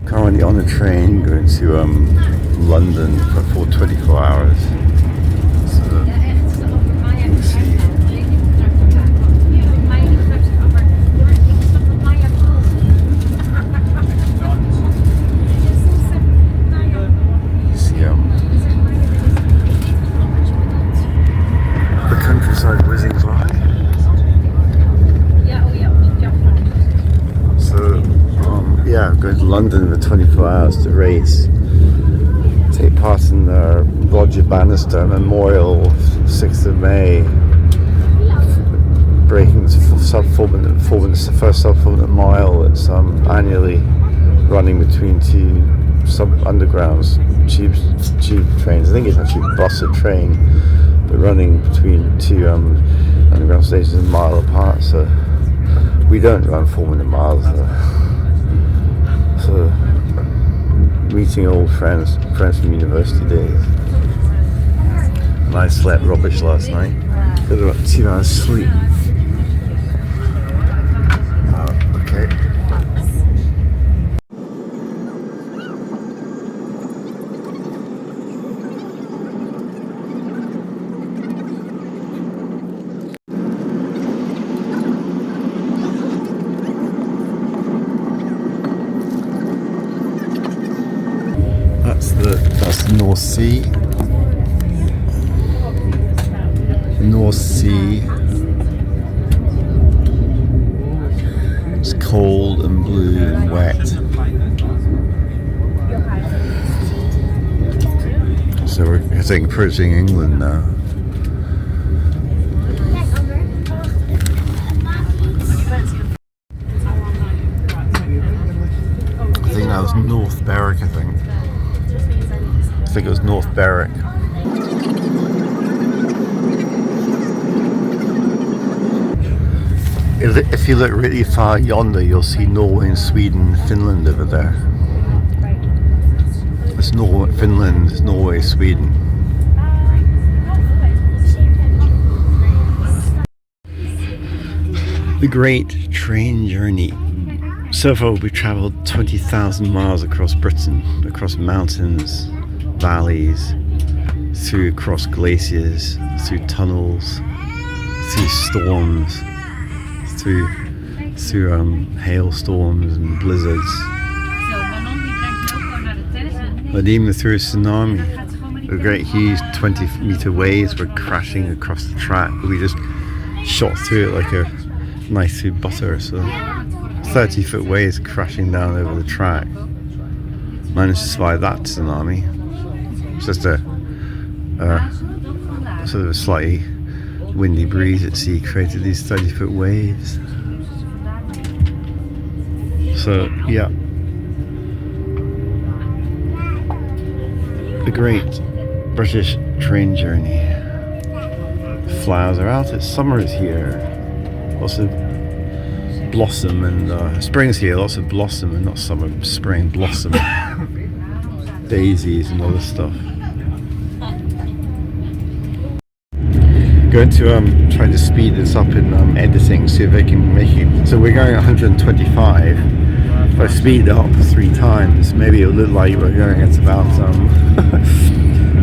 Currently on the train going to London for 24 hours. So we'll see. The countryside whizzing by. So yeah, going to London for 24 hours to race. Take part in the Roger Bannister Memorial, 6th of May. Breaking the first sub 4 minute mile. It's annually running between two undergrounds tube trains. I think it's actually a bus or train, but running between two underground stations a mile apart. So we don't run 4 minute miles. So meeting old friends from university days. And I slept rubbish last night. Got about 2 hours sleep. Okay. That's the North Sea. North Sea. It's cold and blue and wet. So we're approaching England now. I think that was North Berwick, I think it was North Berwick. If you look really far yonder, you'll see Norway and Sweden and Finland over there. It's Norway, Finland, it's Norway, Sweden. The Great Train Journey. So far we've travelled 20,000 miles across Britain, across mountains, valleys, across glaciers, through tunnels, through storms, through hailstorms and blizzards, but even through a tsunami. The great huge 20-meter waves were crashing across the track. We just shot through it like a knife through butter. So 30-foot waves crashing down over the track. Managed to survive that tsunami. It's just a sort of a slightly windy breeze at sea created these 30-foot waves. So yeah, the Great British Train Journey. The flowers are out. It's summer is here. Lots of blossom and spring's here. Lots of blossom and not summer, spring blossom. Daisies and all this stuff. Going to try to speed this up in editing, see if I can make it. So we're going 125. If I speed it up 3 times, maybe it'll look like we're going at about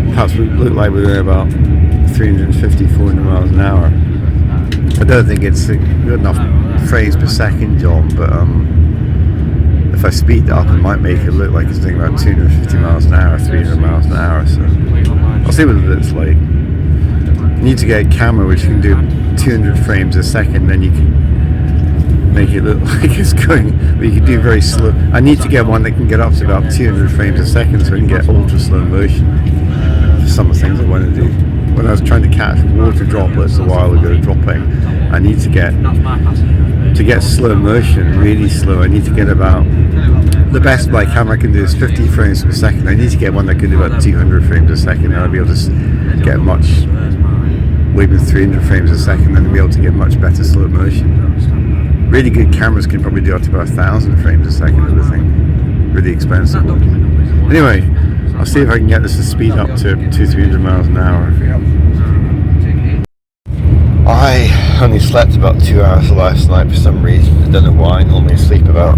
perhaps it will look like we're going about 350, 400 miles an hour. I don't think it's a good enough frames per second, John, but if I speed it up, it might make it look like it's doing about 250 miles an hour, 300 miles an hour. So I'll see what it looks like. You need to get a camera which can do 200 frames a second, then you can make it look like it's going, but you can do very slow. I need to get one that can get up to about 200 frames a second so I can get ultra slow motion for some of the things I want to do. When I was trying to catch water droplets a while ago dropping, I need to get slow motion, really slow. I need to get about, the best my camera can do is 50 frames per second. I need to get one that can do about 200 frames a second, and I'll be able to get much, maybe 300 frames a second, and be able to get much better slow motion. Really good cameras can probably do up to about 1,000 frames a second of the thing. Really expensive. Anyway, I'll see if I can get this to speed up to 200-300 miles an hour. I only slept about 2 hours last night for some reason. I don't know why. I normally sleep about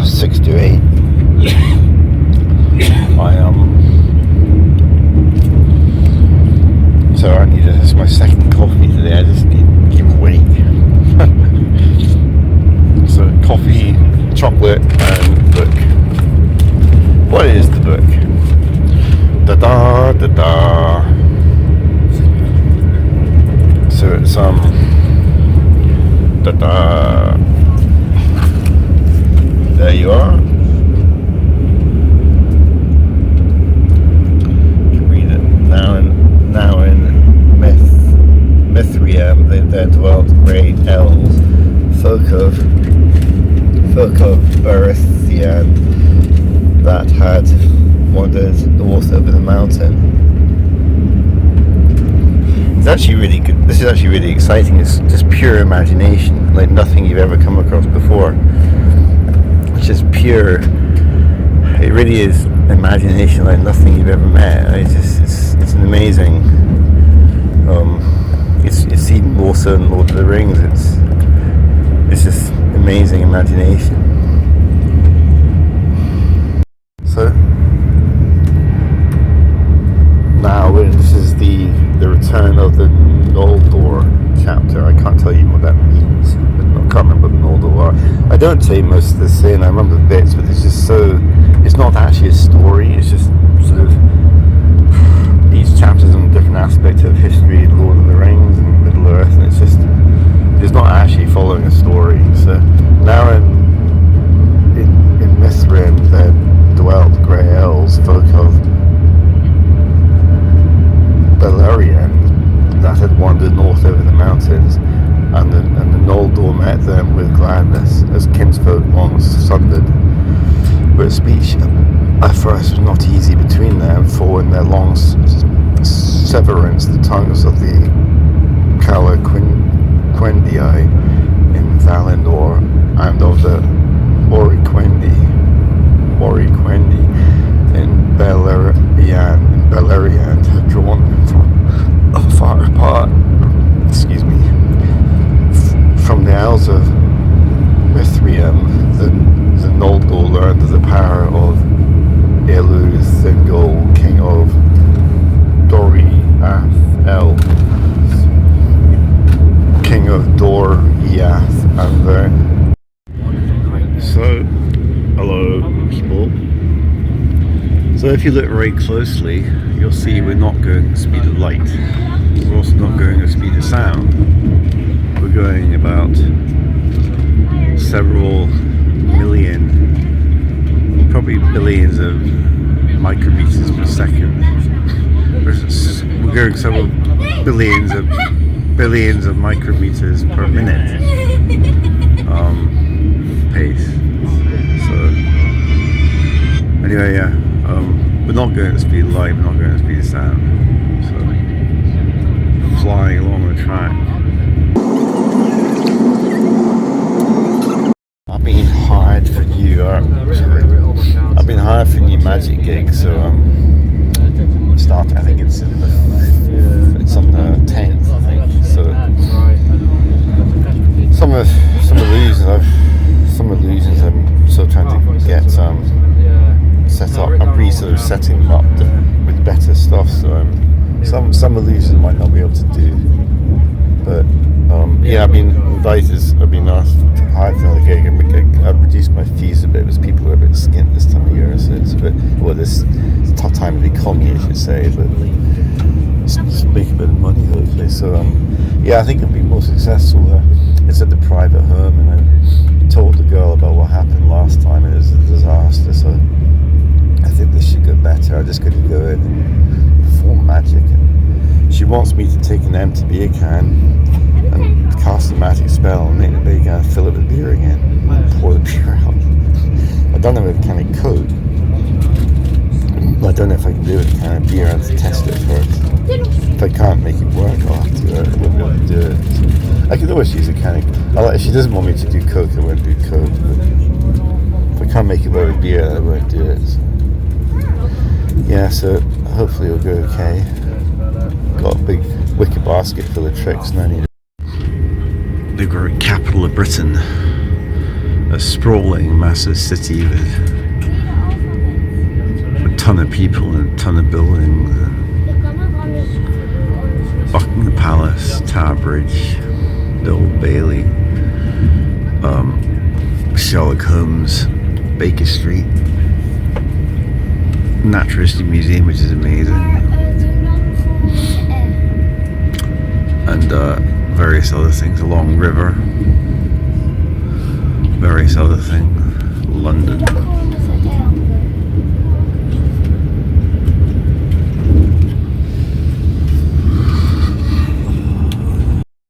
6 to 8. that had wandered north over the mountain. It's actually really good. This is actually really exciting. It's just pure imagination, like nothing you've ever come across before. It's just pure. It really is imagination like nothing you've ever met. It's an amazing. It's even more so than Lord of the Rings. It's just amazing imagination. So now this is the return of the Noldor chapter. I can't tell you what that means. I can't remember what Noldor are. I don't say most of this in. I remember bits, but it's just so. It's not actually a story. It's just sort of these chapters on a different aspect of history, Lord of the Rings and Middle Earth, and it's not actually following a story. So now in Mithrin there dwelt grey elves, folk of Beleriand, that had wandered north over the mountains, and the Noldor met them with gladness, as kinsfolk long sundered. But speech at first was not easy between them, for in their long severance the tongues of the Calaquendi in Valinor and of the Oriquendi in Beleriand had drawn them from far apart. Excuse me. From the Isles of Mithrium, the Noldor learned of the power of Elu Thingol, king of Doriath, king of Doriath, and so, hello people. So if you look very closely, you'll see we're not going at the speed of light. We're also not going at the speed of sound. We're going about several million, probably billions of micrometers per second. We're going several billions of micrometers per minute pace. So anyway, yeah, we're not going at the speed of light. We're not going at the speed of sound. So flying along the track. I've been hired for new magic gigs, so starting. I think it's on the 10th. I think so. Some illusions I'm still trying to get set up. I'm sort of setting them up with better stuff. So some illusions I might not be able to do, but yeah, I've been invited. I've been asked to hire for another gig. I've reduced my fees a bit because people are a bit skint this time of year. So it's a bit, well, this tough time of the economy, I should say, but just make a bit of money hopefully. So yeah, I think it'll be more successful. It's at the private home, and I told the girl about what happened last time, and it was a disaster. So I think this should go better. I'm just going to go in and perform magic, and she wants me to take an empty beer can and cast a magic spell and make the beer can, fill it with beer again, and pour the beer out. I don't know with a can of Coke. I don't know if I can do it with a can of beer. I have to test it first. If I can't make it work, I'll have to. I won't be able to do it. So I could always use a can of. If she doesn't want me to do Coke, I won't do Coke. But if I can't make it work with beer, I won't do it. So. Yeah, so hopefully it'll go okay. Got a big wicker basket full of tricks, and I need the great capital of Britain, a sprawling, massive city with a ton of people and a ton of buildings. Buckingham Palace, Tower Bridge, the Old Bailey, Sherlock Holmes, Baker Street, Natural History Museum, which is amazing, and various other things along river, various other things, London.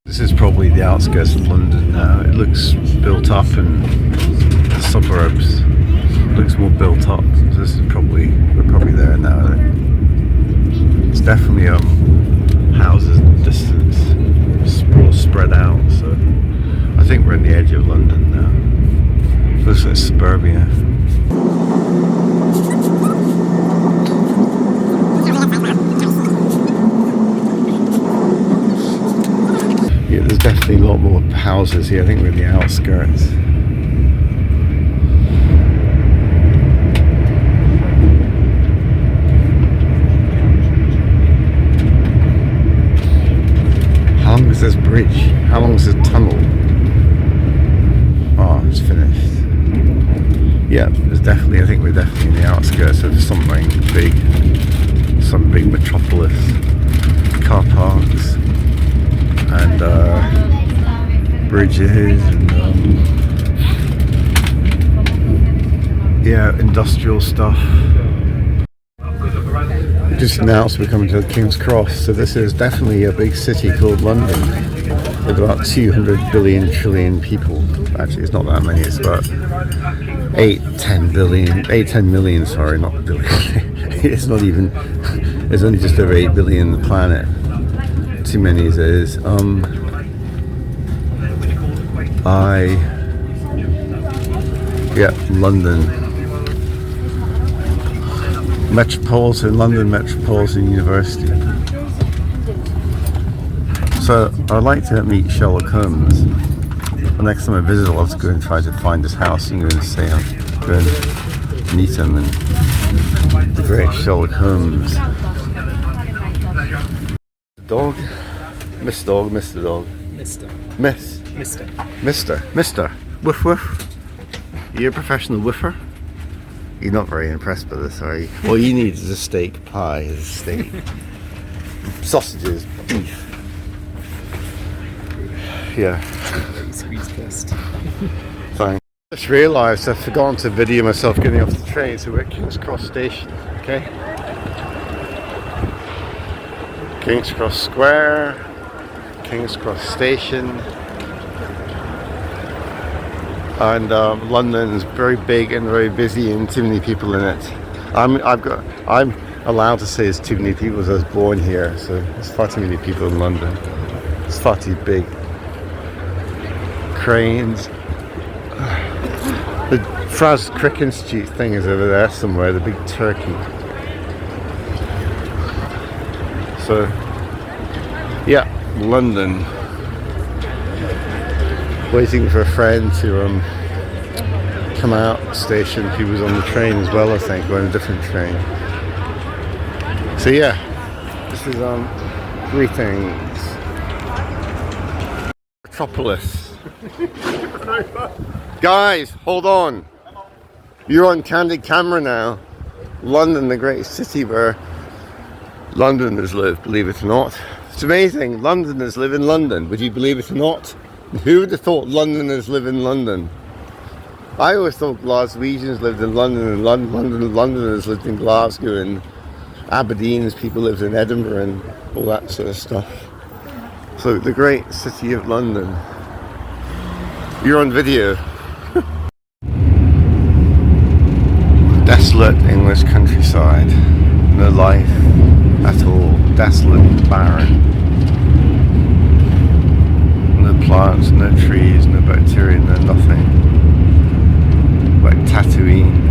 This is probably the outskirts of London now. It looks built up in the suburbs. looks more built up. So this is probably, we're probably there now. I think. It's definitely houses in the distance, spread out. So I think we're in the edge of London now. Looks like suburbia. Yeah, there's definitely a lot more houses here. I think we're in the outskirts. How long is this bridge? How long is this tunnel? Oh, it's finished. Yeah, there's definitely, I think we're definitely in the outskirts of something big. Some big metropolis. Car parks. And bridges and yeah, industrial stuff. We just announced we're coming to King's Cross, so this is definitely a big city called London with about 200 billion trillion people. Actually, it's not that many, it's about 10 million, sorry, not billion. It's not even, it's only just over 8 billion on the planet. Too many as it is. London Metropolitan University. So I'd like to meet Sherlock Holmes. The next time I visit, I'll have to go and try to find his house and go and say, go and meet him, and the great Sherlock Holmes. Dog? Miss Dog, Mr. Dog. Mr. Miss. Mr. Mr. Woof woof. You're a professional woofer? You're not very impressed by this, are you? All you need is a steak pie, is a steak. Sausages, beef. Yeah. Squeeze first. Fine. I just realised I've forgotten to video myself getting off the train, so we're at King's Cross Station, okay? King's Cross Square, King's Cross Station, and London's very big and very busy and too many people in it. I'm allowed to say there's too many people as I was born here, so there's far too many people in London. It's far too big. Cranes. The Francis Crick Institute thing is over there somewhere, the big turkey. So, yeah, London. Waiting for a friend to come out station. He was on the train as well, I think, or on a different train. So yeah, this is greetings. Metropolis. Guys, hold on. You're on candid camera now. London, the great city where Londoners live, believe it or not. It's amazing. Londoners live in London. Would you believe it or not? Who would have thought Londoners live in London? I always thought Glaswegians lived in London, and Londoners lived in Glasgow, and Aberdeen's people lived in Edinburgh and all that sort of stuff. So the great city of London. You're on video. Desolate English countryside. No life at all. Desolate, barren. No plants, no trees, no bacteria, no nothing. Like Tatooine.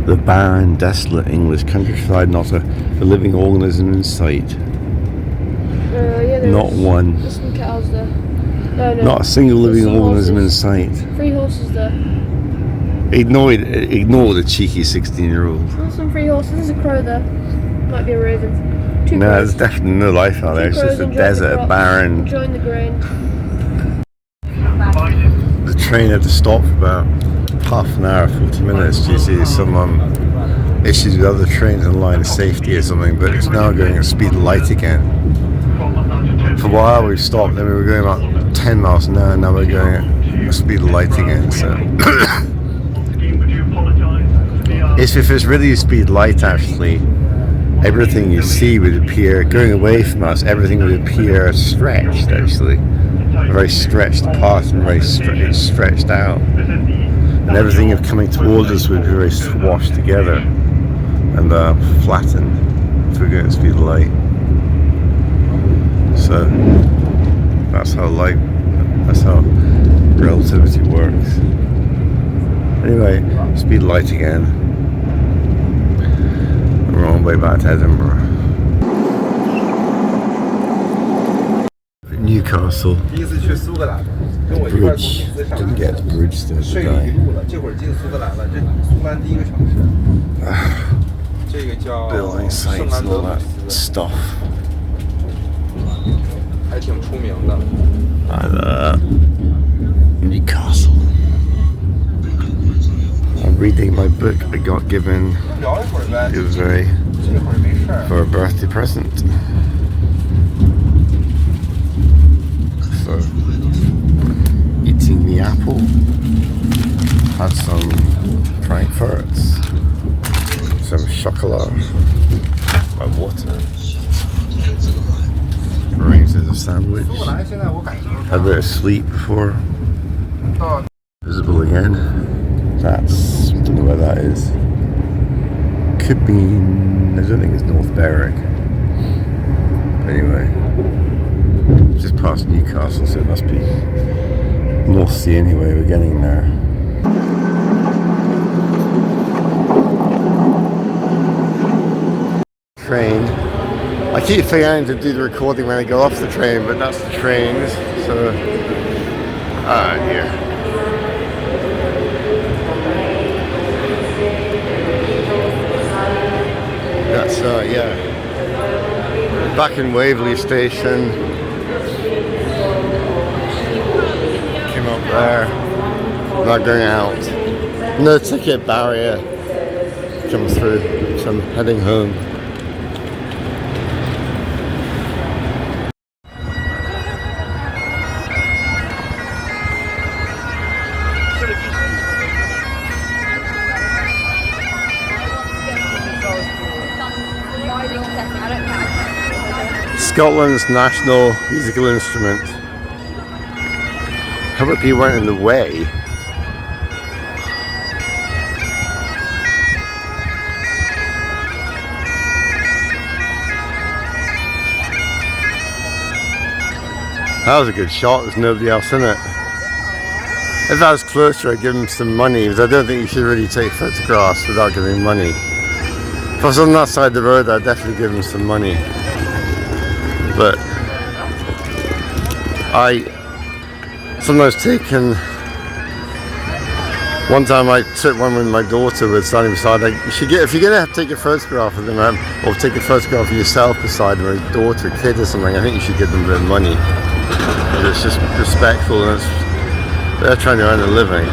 The barren, desolate English countryside, not a living organism in sight. Not one. There's some cows there. No. Not a single living organism in sight. 3 horses there. Ignore the cheeky 16-year-old. There's some 3 horses. There's a crow there. Might be a raven. 2 No, crows. there's definitely no life out there. It's just a desert, a barren. Enjoying the grain. The train had to stop for about half an hour, 40 minutes due to some issues with other trains in line of safety or something, but it's now going at speed of light again. For a while we stopped, then we were going about 10 miles an hour, now we're going at the speed of light again. So if it's really speed light actually, everything you see would appear, going away from us, everything would appear stretched, actually. Very stretched apart and very stretched out. And everything coming towards us would be very swashed together and flattened through the speed of light. So that's how relativity works. Anyway, speed of light again. And we're on the way back to Edinburgh. Newcastle. Bridge. Didn't get the bridge to the guy. Building sites and all that stuff. And Newcastle. I'm reading my book I got given. It was for a birthday present. So, eating the apple. Had some frankfurts. Some chocolate. My water. Arranged as a sandwich. Had a bit of sleep before. Visible again. That's, I don't know where that is. Could be, I don't think it's North Berwick. Anyway, just past Newcastle, so it must be North Sea anyway, we're getting there. Train. I keep forgetting to do the recording when I go off the train, but that's the trains, so, here. That's, yeah. Back in Waverley Station. Came up there. Not going out. No ticket barrier. Come through. So I'm heading home. Scotland's national musical instrument. How about people weren't in the way? That was a good shot, there's nobody else in it. If I was closer, I'd give him some money, because I don't think you should really take photographs without giving money. If I was on that side of the road, I'd definitely give him some money. But I sometimes taken. One time I took one with my daughter with standing beside. Like, if you're gonna have to take a photograph of them, or take a photograph of yourself beside them, or a daughter, kid, or something, I think you should give them a bit of money. It's just respectful, and they're trying to earn a living.